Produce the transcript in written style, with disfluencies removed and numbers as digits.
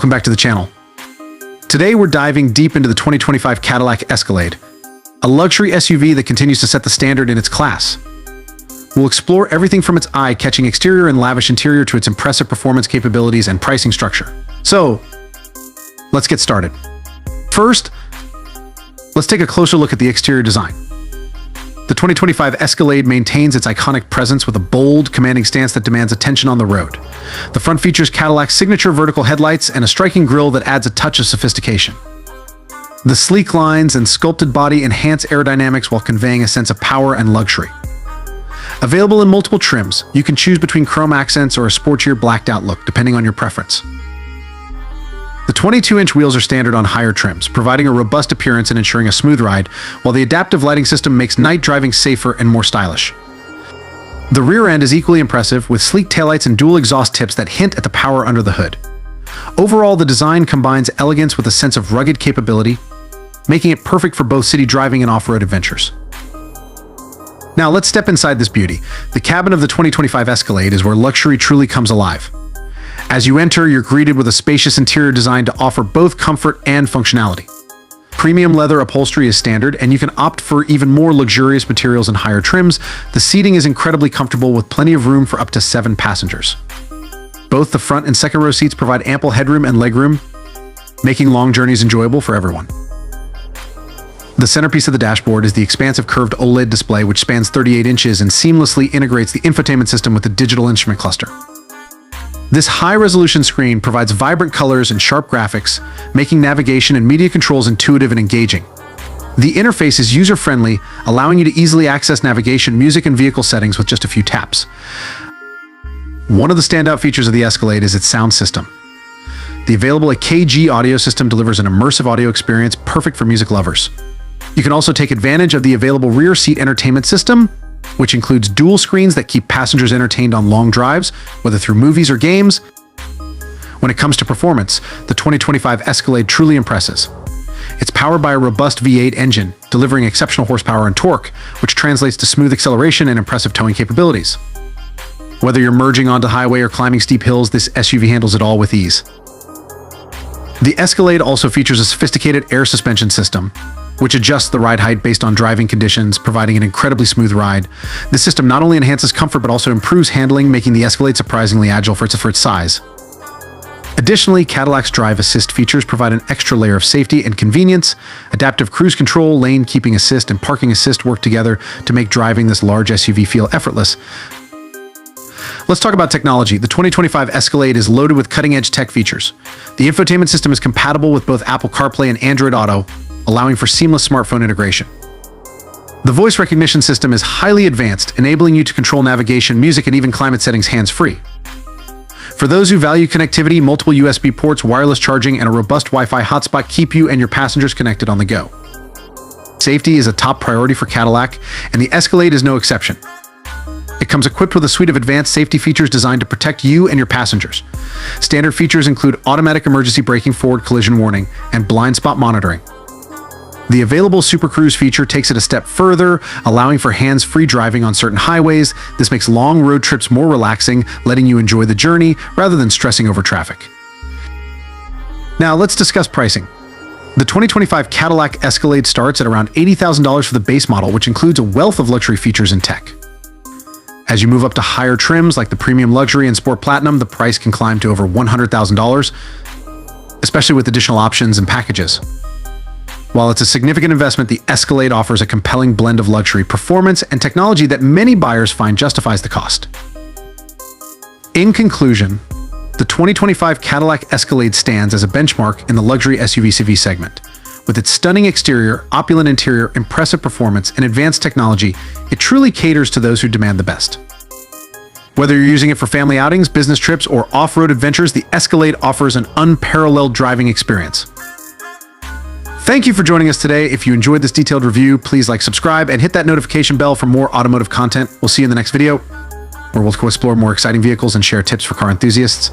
welcome back to the channel. Today we're diving deep into the 2025 Cadillac Escalade, a luxury SUV that continues to set the standard in its class. We'll explore everything from its eye-catching exterior and lavish interior to its impressive performance capabilities and pricing structure. So, let's get started. First, let's take a closer look at the exterior design. The 2025 Escalade maintains its iconic presence with a bold, commanding stance that demands attention on the road. The front features Cadillac's signature vertical headlights and a striking grille that adds a touch of sophistication. The sleek lines and sculpted body enhance aerodynamics while conveying a sense of power and luxury. Available in multiple trims, you can choose between chrome accents or a sportier blacked-out look, depending on your preference. The 22-inch wheels are standard on higher trims, providing a robust appearance and ensuring a smooth ride, while the adaptive lighting system makes night driving safer and more stylish. The rear end is equally impressive, with sleek taillights and dual exhaust tips that hint at the power under the hood. Overall, the design combines elegance with a sense of rugged capability, making it perfect for both city driving and off-road adventures. Now let's step inside this beauty. The cabin of the 2025 Escalade is where luxury truly comes alive. As you enter, you're greeted with a spacious interior designed to offer both comfort and functionality. Premium leather upholstery is standard, and you can opt for even more luxurious materials and higher trims. The seating is incredibly comfortable with plenty of room for up to 7 passengers. Both the front and second row seats provide ample headroom and legroom, making long journeys enjoyable for everyone. The centerpiece of the dashboard is the expansive curved OLED display, which spans 38 inches and seamlessly integrates the infotainment system with the digital instrument cluster. This high-resolution screen provides vibrant colors and sharp graphics, making navigation and media controls intuitive and engaging. The interface is user-friendly, allowing you to easily access navigation, music, and vehicle settings with just a few taps. One of the standout features of the Escalade is its sound system. The available AKG audio system delivers an immersive audio experience perfect for music lovers. You can also take advantage of the available rear seat entertainment system, which includes dual screens that keep passengers entertained on long drives, whether through movies or games. When it comes to performance, the 2025 Escalade truly impresses. It's powered by a robust V8 engine, delivering exceptional horsepower and torque, which translates to smooth acceleration and impressive towing capabilities. Whether you're merging onto highway or climbing steep hills, this SUV handles it all with ease. The Escalade also features a sophisticated air suspension system, which adjusts the ride height based on driving conditions, providing an incredibly smooth ride. This system not only enhances comfort but also improves handling, making the Escalade surprisingly agile for its size. Additionally, Cadillac's drive assist features provide an extra layer of safety and convenience. Adaptive cruise control, lane keeping assist, and parking assist work together to make driving this large SUV feel effortless. Let's talk about technology. The 2025 Escalade is loaded with cutting-edge tech features. The infotainment system is compatible with both Apple CarPlay and Android Auto, allowing for seamless smartphone integration. The voice recognition system is highly advanced, enabling you to control navigation, music, and even climate settings hands-free. For those who value connectivity, multiple USB ports, wireless charging, and a robust Wi-Fi hotspot keep you and your passengers connected on the go. Safety is a top priority for Cadillac, and the Escalade is no exception. It comes equipped with a suite of advanced safety features designed to protect you and your passengers. Standard features include automatic emergency braking, forward collision warning, and blind spot monitoring. The available Super Cruise feature takes it a step further, allowing for hands-free driving on certain highways. This makes long road trips more relaxing, letting you enjoy the journey rather than stressing over traffic. Now let's discuss pricing. The 2025 Cadillac Escalade starts at around $80,000 for the base model, which includes a wealth of luxury features and tech. As you move up to higher trims like the Premium Luxury and Sport Platinum, the price can climb to over $100,000, especially with additional options and packages. While it's a significant investment, the Escalade offers a compelling blend of luxury, performance, and technology that many buyers find justifies the cost. In conclusion, the 2025 Cadillac Escalade stands as a benchmark in the luxury SUV segment. With its stunning exterior, opulent interior, impressive performance, and advanced technology, it truly caters to those who demand the best. Whether you're using it for family outings, business trips, or off-road adventures, the Escalade offers an unparalleled driving experience. Thank you for joining us today. If you enjoyed this detailed review, please like, subscribe, and hit that notification bell for more automotive content. We'll see you in the next video, where we'll explore more exciting vehicles and share tips for car enthusiasts.